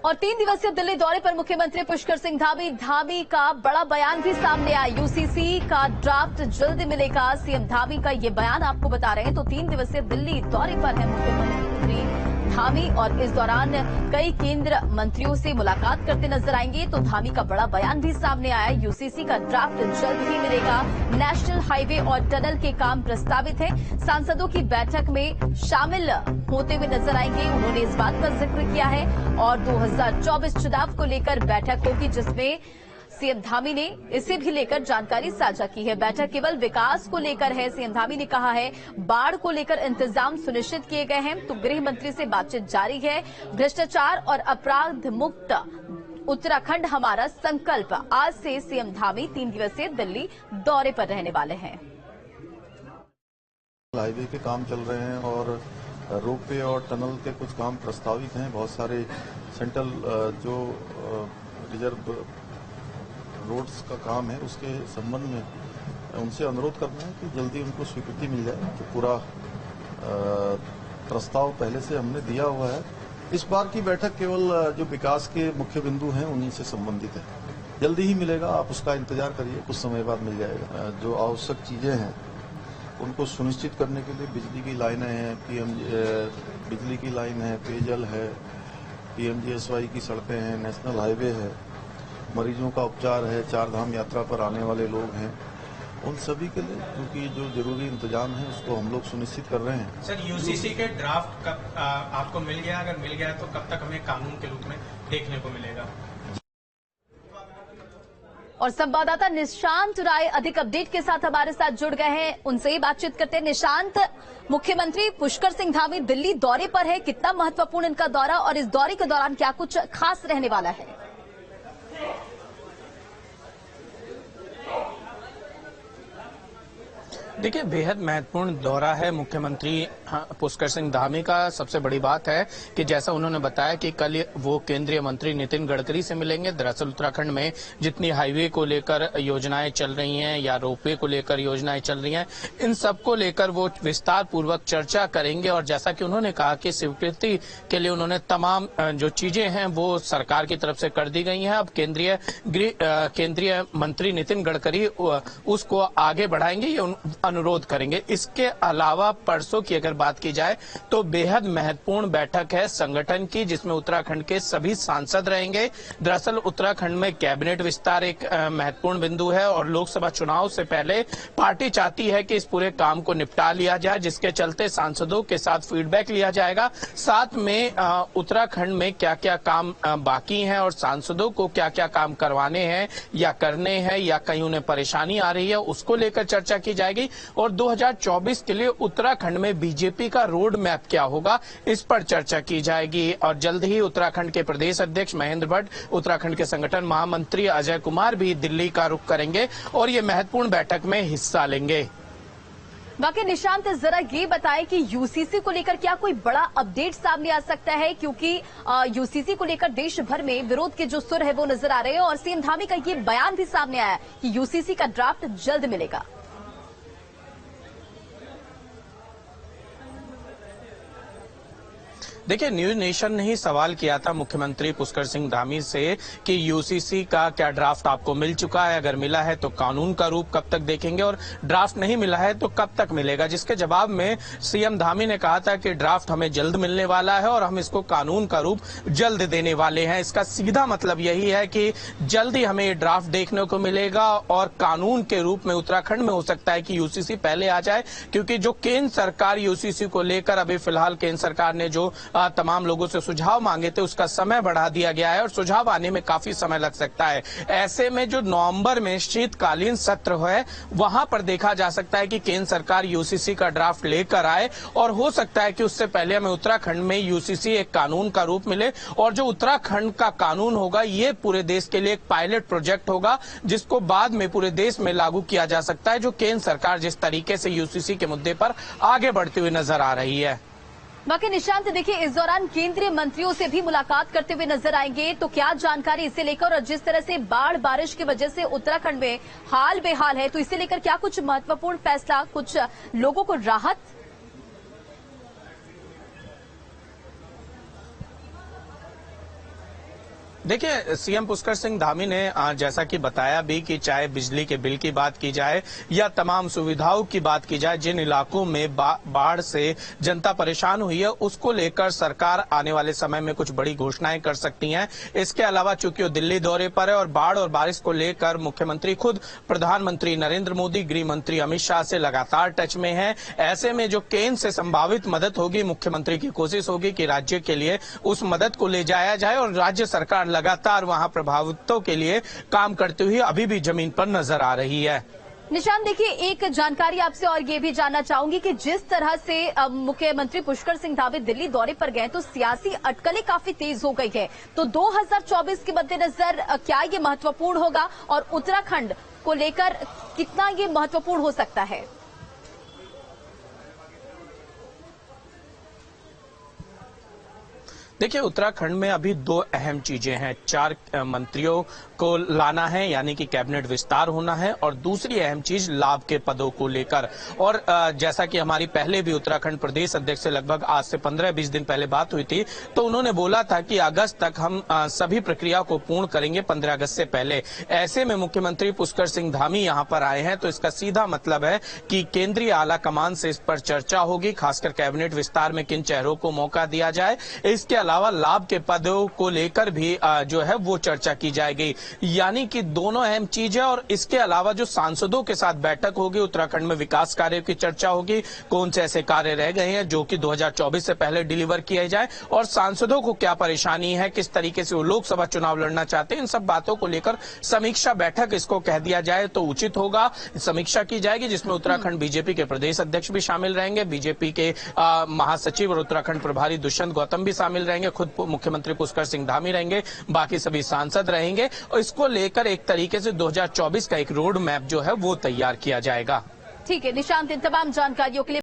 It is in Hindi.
और 3 दिवसीय दिल्ली दौरे पर मुख्यमंत्री पुष्कर सिंह धामी का बड़ा बयान भी सामने आया। यूसीसी का ड्राफ्ट जल्द मिलेगा, सीएम धामी का ये बयान आपको बता रहे हैं। तो 3 दिवसीय दिल्ली दौरे पर है मुख्यमंत्री धामी और इस दौरान कई केंद्र मंत्रियों से मुलाकात करते नजर आएंगे। तो धामी का बड़ा बयान भी सामने आया। यूसीसी का ड्राफ्ट जल्द ही मिलेगा। नेशनल हाईवे और टनल के काम प्रस्तावित है। सांसदों की बैठक में शामिल होते हुए नजर आएंगे। उन्होंने इस बात का जिक्र किया है और 2024 चुनाव को लेकर बैठक होगी, जिसमें सीएम धामी ने इसे भी लेकर जानकारी साझा की है। बैठक केवल विकास को लेकर है। सीएम धामी ने कहा है बाढ़ को लेकर इंतजाम सुनिश्चित किए गए हैं। तो गृह मंत्री से बातचीत जारी है। भ्रष्टाचार और अपराध मुक्त उत्तराखंड हमारा संकल्प। आज से सीएम धामी 3 दिवसीय दिल्ली दौरे पर रहने वाले हैं। हाईवे के काम चल रहे हैं और रोपवे और टनल के कुछ काम प्रस्तावित हैं। बहुत सारे सेंट्रल जो रिजर्व रोड्स का काम है उसके संबंध में उनसे अनुरोध करना है कि जल्दी उनको स्वीकृति मिल जाए। तो पूरा प्रस्ताव पहले से हमने दिया हुआ है। इस बार की बैठक केवल जो विकास के मुख्य बिंदु हैं उन्हीं से संबंधित है। जल्दी ही मिलेगा, आप उसका इंतजार करिए, कुछ समय बाद मिल जाएगा। जो आवश्यक चीजें हैं उनको सुनिश्चित करने के लिए बिजली की लाइनें हैं, बिजली की लाइन है, पेयजल है, पीएमजीएसवाई की सड़कें हैं, नेशनल हाईवे है, मरीजों का उपचार है, 4 धाम यात्रा पर आने वाले लोग हैं, उन सभी के लिए क्योंकि जो जरूरी इंतजाम है उसको हम लोग सुनिश्चित कर रहे हैं। सर, यूसीसी के ड्राफ्ट कब आपको मिल गया? अगर मिल गया तो कब तक हमें कानून के रूप में देखने को मिलेगा? और संवाददाता निशांत राय अधिक अपडेट के साथ हमारे साथ जुड़ गए हैं, उनसे ही बातचीत करते हैं। निशांत, मुख्यमंत्री पुष्कर सिंह धामी दिल्ली दौरे पर है, कितना महत्वपूर्ण इनका दौरा और इस दौरे के दौरान क्या कुछ खास रहने वाला है? देखिए, बेहद महत्वपूर्ण दौरा है मुख्यमंत्री पुष्कर सिंह धामी का। सबसे बड़ी बात है कि जैसा उन्होंने बताया कि कल वो केंद्रीय मंत्री नितिन गडकरी से मिलेंगे। दरअसल उत्तराखंड में जितनी हाईवे को लेकर योजनाएं चल रही हैं या रोपवे को लेकर योजनाएं चल रही हैं, इन सब को लेकर वो विस्तार पूर्वक चर्चा करेंगे। और जैसा कि उन्होंने कहा कि स्वीकृति के लिए उन्होंने तमाम जो चीजें हैं वो सरकार की तरफ से कर दी गई हैं। अब केंद्रीय मंत्री नितिन गडकरी उसको आगे बढ़ाएंगे, ये अनुरोध करेंगे। इसके अलावा परसों की अगर बात की जाए तो बेहद महत्वपूर्ण बैठक है संगठन की, जिसमें उत्तराखंड के सभी सांसद रहेंगे। दरअसल उत्तराखंड में कैबिनेट विस्तार एक महत्वपूर्ण बिंदु है और लोकसभा चुनाव से पहले पार्टी चाहती है कि इस पूरे काम को निपटा लिया जाए, जिसके चलते सांसदों के साथ फीडबैक लिया जाएगा। साथ में उत्तराखंड में क्या क्या काम बाकी हैं और सांसदों को क्या क्या काम करवाने हैं या करने हैं या कहीं उन्हें परेशानी आ रही है, उसको लेकर चर्चा की जाएगी। और 2024 के लिए उत्तराखंड में बीजेपी का रोड मैप क्या होगा, इस पर चर्चा की जाएगी। और जल्द ही उत्तराखंड के प्रदेश अध्यक्ष महेंद्र भट्ट, उत्तराखंड के संगठन महामंत्री अजय कुमार भी दिल्ली का रुख करेंगे और ये महत्वपूर्ण बैठक में हिस्सा लेंगे। बाकी निशांत, जरा ये बताएं कि यूसीसी को लेकर क्या कोई बड़ा अपडेट सामने आ सकता है, क्योंकि यूसीसी को लेकर देश भर में विरोध के जो सुर है वो नजर आ रहे हैं और सीएम धामी का ये बयान भी सामने आया कि यूसीसी का ड्राफ्ट जल्द मिलेगा। देखिए, न्यूज नेशन ने ही सवाल किया था मुख्यमंत्री पुष्कर सिंह धामी से कि यूसीसी का क्या ड्राफ्ट आपको मिल चुका है, अगर मिला है तो कानून का रूप कब तक देखेंगे और ड्राफ्ट नहीं मिला है तो कब तक मिलेगा। जिसके जवाब में सीएम धामी ने कहा था कि ड्राफ्ट हमें जल्द मिलने वाला है और हम इसको कानून का रूप जल्द देने वाले हैं। इसका सीधा मतलब यही है कि जल्द ही हमें ये ड्राफ्ट देखने को मिलेगा और कानून के रूप में उत्तराखंड में हो सकता है कि यूसीसी पहले आ जाए, क्योंकि जो केंद्र सरकार यूसीसी को लेकर अभी फिलहाल केंद्र सरकार ने जो तमाम लोगों से सुझाव मांगे थे उसका समय बढ़ा दिया गया है और सुझाव आने में काफी समय लग सकता है। ऐसे में जो नवंबर में शीतकालीन सत्र है वहां पर देखा जा सकता है कि केंद्र सरकार यूसीसी का ड्राफ्ट लेकर आए और हो सकता है कि उससे पहले हमें उत्तराखंड में यूसीसी एक कानून का रूप मिले। और जो उत्तराखंड का कानून होगा ये पूरे देश के लिए एक पायलट प्रोजेक्ट होगा, जिसको बाद में पूरे देश में लागू किया जा सकता है, जो केंद्र सरकार जिस तरीके से यूसीसी के मुद्दे पर आगे बढ़ती हुई नजर आ रही है। बाकी निशांत, देखिए इस दौरान केंद्रीय मंत्रियों से भी मुलाकात करते हुए नजर आएंगे, तो क्या जानकारी इसे लेकर और जिस तरह से बाढ़ बारिश की वजह से उत्तराखंड में हाल बेहाल है, तो इसे लेकर क्या कुछ महत्वपूर्ण फैसला, कुछ लोगों को राहत? देखिए, सीएम पुष्कर सिंह धामी ने जैसा कि बताया भी कि चाहे बिजली के बिल की बात की जाए या तमाम सुविधाओं की बात की जाए, जिन इलाकों में बाढ़ से जनता परेशान हुई है उसको लेकर सरकार आने वाले समय में कुछ बड़ी घोषणाएं कर सकती है। इसके अलावा चूंकि वो दिल्ली दौरे पर है और बाढ़ और बारिश को लेकर मुख्यमंत्री खुद प्रधानमंत्री नरेंद्र मोदी, गृह मंत्री अमित शाह से लगातार टच में है। ऐसे में जो केंद्र से संभावित मदद होगी, मुख्यमंत्री की कोशिश होगी कि राज्य के लिए उस मदद को ले जाया जाए और राज्य सरकार लगातार वहां प्रभावितों के लिए काम करती हुई अभी भी जमीन पर नजर आ रही है। निशान, देखिए, एक जानकारी आपसे और ये भी जानना चाहूंगी कि जिस तरह से मुख्यमंत्री पुष्कर सिंह धामी दिल्ली दौरे पर गए तो सियासी अटकलें काफी तेज हो गई है, तो 2024 के मद्देनजर क्या ये महत्वपूर्ण होगा और उत्तराखंड को लेकर कितना ये महत्वपूर्ण हो सकता है? देखिए, उत्तराखंड में अभी दो अहम चीजें हैं। 4 मंत्रियों को लाना है, यानी कि कैबिनेट विस्तार होना है, और दूसरी अहम चीज लाभ के पदों को लेकर। और जैसा कि हमारी पहले भी उत्तराखंड प्रदेश अध्यक्ष से लगभग आज से 15-20 दिन पहले बात हुई थी, तो उन्होंने बोला था कि अगस्त तक हम सभी प्रक्रिया को पूर्ण करेंगे, 15 अगस्त से पहले। ऐसे में मुख्यमंत्री पुष्कर सिंह धामी यहां पर आए हैं, तो इसका सीधा मतलब है कि केंद्रीय आला कमान से इस पर चर्चा होगी, खासकर कैबिनेट विस्तार में किन चेहरों को मौका दिया जाए। इसके अलावा लाभ के पदों को लेकर भी जो है वो चर्चा की जाएगी, यानी कि दोनों अहम चीज है। और इसके अलावा जो सांसदों के साथ बैठक होगी, उत्तराखंड में विकास कार्यों की चर्चा होगी, कौन से ऐसे कार्य रह गए हैं जो कि 2024 से पहले डिलीवर किए जाए, और सांसदों को क्या परेशानी है, किस तरीके से वो लोकसभा चुनाव लड़ना चाहते हैं, इन सब बातों को लेकर समीक्षा बैठक इसको कह दिया जाए तो उचित होगा। समीक्षा की जाएगी जिसमें उत्तराखंड बीजेपी के प्रदेश अध्यक्ष भी शामिल रहेंगे, बीजेपी के महासचिव और उत्तराखंड प्रभारी दुष्यंत गौतम भी शामिल रहेंगे, खुद मुख्यमंत्री पुष्कर सिंह धामी रहेंगे, बाकी सभी सांसद रहेंगे, और इसको लेकर एक तरीके से 2024 का एक रोड मैप जो है वो तैयार किया जाएगा। ठीक है निशांत, इन तमाम जानकारियों के लिए